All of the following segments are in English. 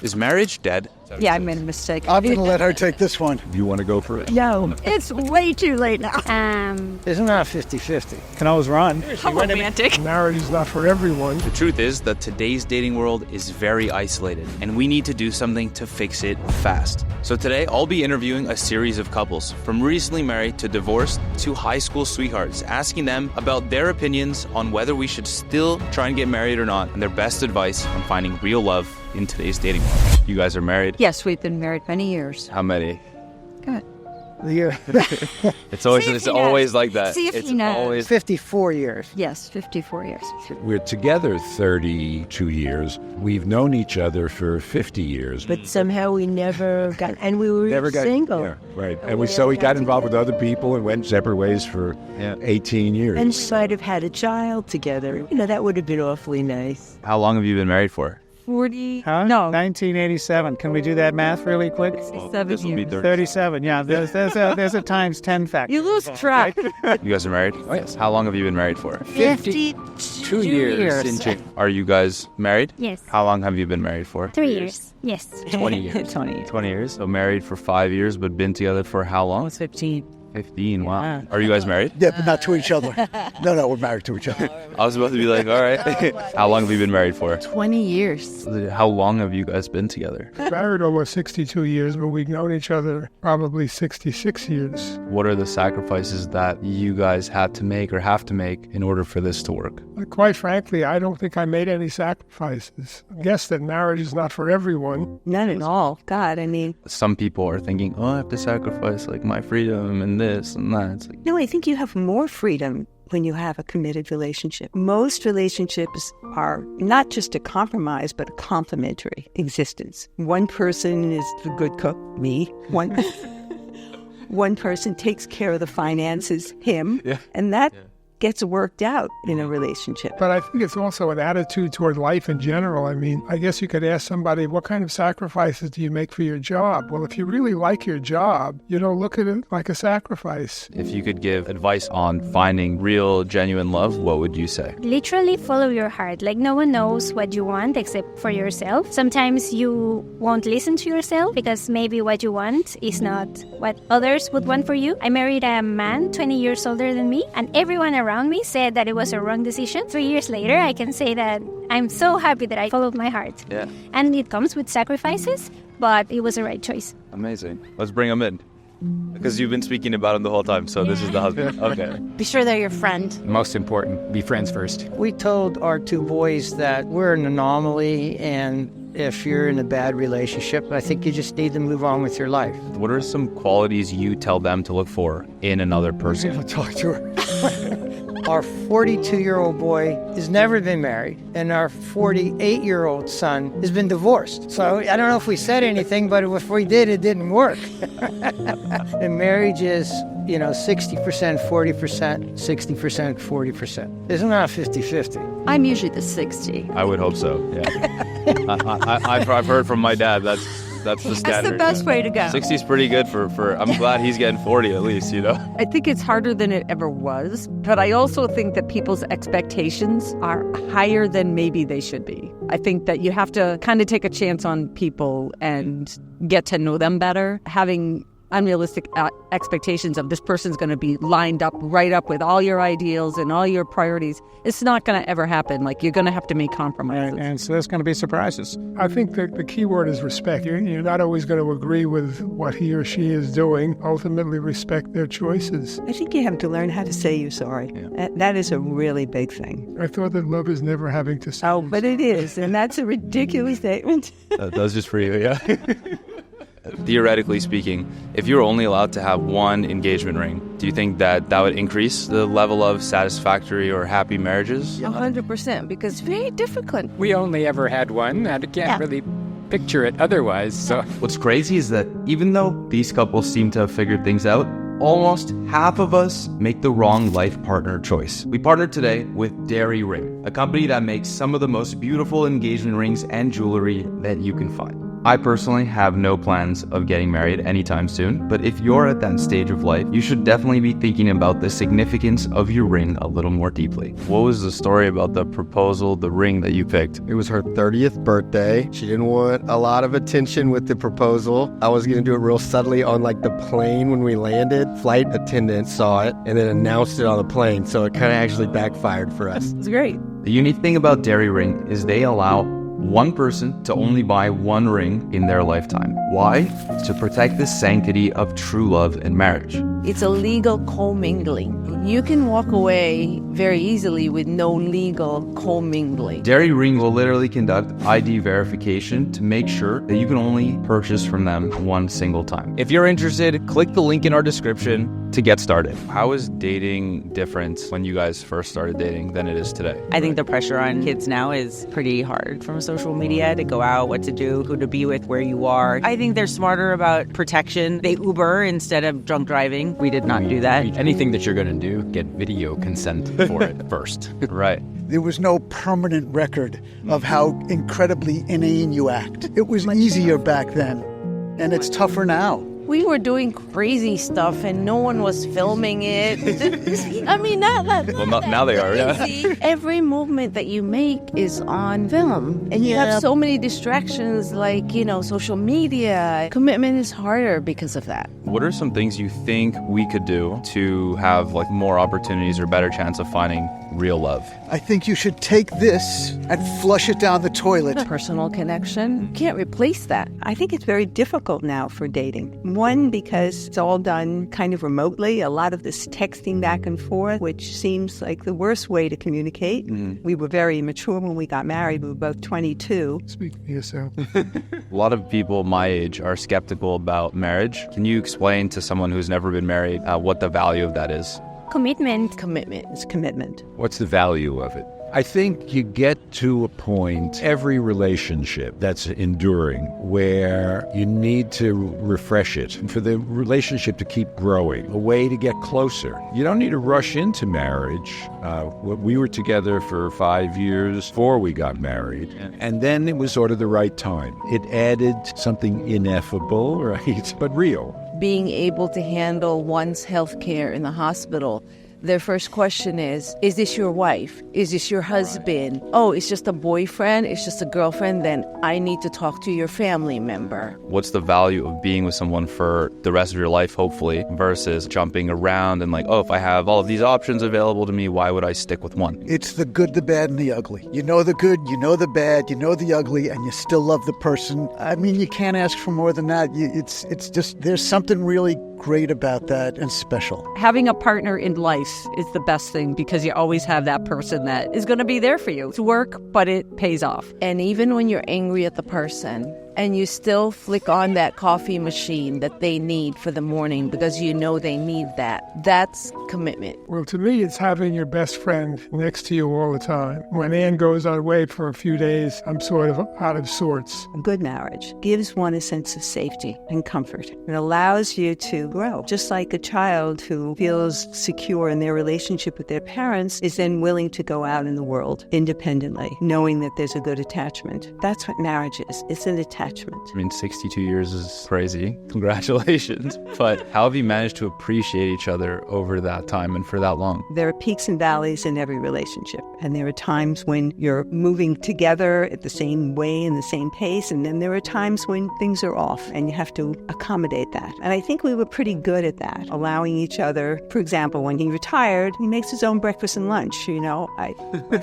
Is marriage dead? Yeah, I made a mistake. I'm going to let her take this one. You want to go for it? No, it's way too late now. Isn't that 50-50? Can always run. How romantic. Marriage is not for everyone. The truth is that today's dating world is very isolated, and we need to do something to fix it fast. So today, I'll be interviewing a series of couples, from recently married to divorced to high school sweethearts, asking them about their opinions on whether we should still try and get married or not, and their best advice on finding real love in today's dating world. You guys are married? Yes, we've been married many years. How many? Good. It's always like that. See if it's he knows. always 54 years. Yes, 54 years. We're together 32 years. We've known each other for 50 years. But somehow we never got, and we were single. Yeah, right. And we got involved with other people and went separate ways for 18 years. And might have had a child together. That would have been awfully nice. How long have you been married for? 40. Huh? No. 1987. Can we do that math really quick? 7 years. 37. Yeah, there's a times 10 factor. You lose track. You guys are married? Oh, yes. How long have you been married for? 52 years. Are you guys married? Yes. How long have you been married for? 3 years. Yes. 20 years. 20 years. So married for 5 years, but been together for how long? Almost 15. 15. Wow. Are you guys married? Yeah, but not to each other. No, we're married to each other. I was about to be like, all right. How long have you been married for? 20 years. How long have you guys been together? Married almost 62 years, but we've known each other probably 66 years. What are the sacrifices that you guys had to make or have to make in order for this to work? Quite frankly, I don't think I made any sacrifices. I guess that marriage is not for everyone. None at all. God, I mean. Some people are thinking, I have to sacrifice like my freedom and this and that. It's like, No, I think you have more freedom when you have a committed relationship. Most relationships are not just a compromise, but a complementary existence. One person is the good cook, me. One person takes care of the finances, him. Yeah. And that gets worked out in a relationship. But I think it's also an attitude toward life in general. I mean, I guess you could ask somebody, what kind of sacrifices do you make for your job? Well, if you really like your job, you don't look at it like a sacrifice. if you could give advice on finding real, genuine love, what would you say? Literally follow your heart. Like, no one knows what you want except for yourself. Sometimes you won't listen to yourself because maybe what you want is not what others would want for you. I married a man 20 years older than me, and everyone around me said that it was a wrong decision. 3 years later, I can say that I'm so happy that I followed my heart. Yeah. And it comes with sacrifices, but it was the right choice. Amazing. Let's bring him in. Because you've been speaking about him the whole time, so this is the husband. Okay. Be sure they're your friend. Most important, be friends first. We told our two boys that we're an anomaly, and if you're in a bad relationship, I think you just need to move on with your life. What are some qualities you tell them to look for in another person? I'll talk to her. Our 42-year-old boy has never been married, and our 48-year-old son has been divorced. So I don't know if we said anything, but if we did, it didn't work. And marriage is, 60%, 40%, 60%, 40%. Isn't that 50-50? I'm usually the 60. I would hope so, yeah. I've heard from my dad that's the standard. That's the best way to go. 60 is pretty good for I'm glad he's getting 40 at least, I think it's harder than it ever was, but I also think that people's expectations are higher than maybe they should be. I think that you have to kind of take a chance on people and get to know them better. Having unrealistic expectations of this person's going to be lined up right up with all your ideals and all your priorities, it's not going to ever happen. Like, you're going to have to make compromises. And so there's going to be surprises. I think that the key word is respect. You're not always going to agree with what he or she is doing. Ultimately, respect their choices. I think you have to learn how to say you're sorry. Yeah. That is a really big thing. I thought that love is never having to say. Oh, but it is, and that's a ridiculous statement. That's just for you, yeah? Theoretically speaking, if you're only allowed to have one engagement ring, do you think that would increase the level of satisfactory or happy marriages? 100%, because it's very difficult. We only ever had one. I can't really picture it otherwise. So What's crazy is that even though these couples seem to have figured things out, almost half of us make the wrong life partner choice. We partnered today with Dairy Ring, a company that makes some of the most beautiful engagement rings and jewelry that you can find. I personally have no plans of getting married anytime soon, but if you're at that stage of life, you should definitely be thinking about the significance of your ring a little more deeply. What was the story about the proposal, the ring that you picked? It was her 30th birthday. She didn't want a lot of attention with the proposal. I was going to do it real subtly on like the plane when we landed. Flight attendant saw it and then announced it on the plane, so it kind of actually backfired for us. It's great. The unique thing about Dairy Ring is they allow one person to only buy one ring in their lifetime. Why? To protect the sanctity of true love and marriage. It's a legal commingling. You can walk away very easily with no legal commingling. Dairy Ring will literally conduct ID verification to make sure that you can only purchase from them one single time. If you're interested, click the link in our description to get started. How is dating different when you guys first started dating than it is today? I think the pressure on kids now is pretty hard from social media to go out, what to do, who to be with, where you are. I think they're smarter about protection. They Uber instead of drunk driving. We did not do that. Anything that you're going to do, get video consent for it first. Right. There was no permanent record of how incredibly inane you act. It was easier back then, and it's tougher now. We were doing crazy stuff and no one was filming it. I mean, Now they are, yeah. Every movement that you make is on film. And you have so many distractions like, social media. Commitment is harder because of that. What are some things you think we could do to have more opportunities or better chance of finding real love? I think you should take this and flush it down the toilet. Personal connection, you can't replace that. I think it's very difficult now for dating. One, because it's all done kind of remotely, a lot of this texting back and forth, which seems like the worst way to communicate. Mm-hmm. We were very immature when we got married. We were both 22. Speak for yourself. A lot of people my age are skeptical about marriage. Can you explain to someone who's never been married what the value of that is? Commitment. Commitment. It's commitment. What's the value of it? I think you get to a point, every relationship that's enduring, where you need to refresh it for the relationship to keep growing, a way to get closer. You don't need to rush into marriage. We were together for 5 years before we got married, and then it was sort of the right time. It added something ineffable, right, but real. Being able to handle one's health care in the hospital. Their first question is this your wife? Is this your husband? Right. Oh, it's just a boyfriend? It's just a girlfriend? Then I need to talk to your family member. What's the value of being with someone for the rest of your life, hopefully, versus jumping around and if I have all of these options available to me, why would I stick with one? It's the good, the bad, and the ugly. You know the good, you know the bad, you know the ugly, and you still love the person. I mean, you can't ask for more than that. It's just, there's something really great about that and special. Having a partner in life is the best thing because you always have that person that is going to be there for you. It's work, but it pays off. And even when you're angry at the person and you still flick on that coffee machine that they need for the morning because you know they need that, that's commitment. Well, to me, it's having your best friend next to you all the time. When Ann goes away for a few days, I'm sort of out of sorts. A good marriage gives one a sense of safety and comfort. It allows you to grow. Just like a child who feels secure in their relationship with their parents is then willing to go out in the world independently, knowing that there's a good attachment. That's what marriage is. It's an attachment. I mean, 62 years is crazy. Congratulations. But how have you managed to appreciate each other over that time and for that long? There are peaks and valleys in every relationship. And there are times when you're moving together at the same way and the same pace. And then there are times when things are off and you have to accommodate that. And I think we were pretty good at that, allowing each other. For example, when he retired, he makes his own breakfast and lunch. I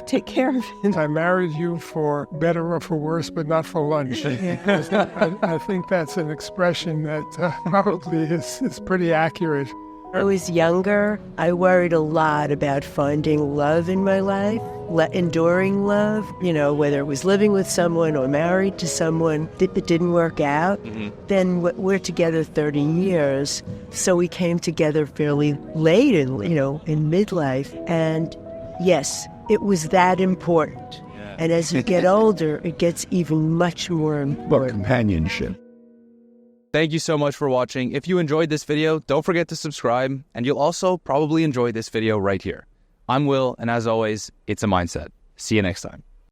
take care of him. I married you for better or for worse, but not for lunch. I think that's an expression that probably is pretty accurate. I was younger. I worried a lot about finding love in my life, enduring love, whether it was living with someone or married to someone that didn't work out. Mm-hmm. Then we're together 30 years, so we came together fairly late in midlife. And yes, it was that important. And as you get older, it gets even much more important. Well, companionship. Thank you so much for watching. If you enjoyed this video, don't forget to subscribe, and you'll also probably enjoy this video right here. I'm Will, and as always, it's a mindset. See you next time.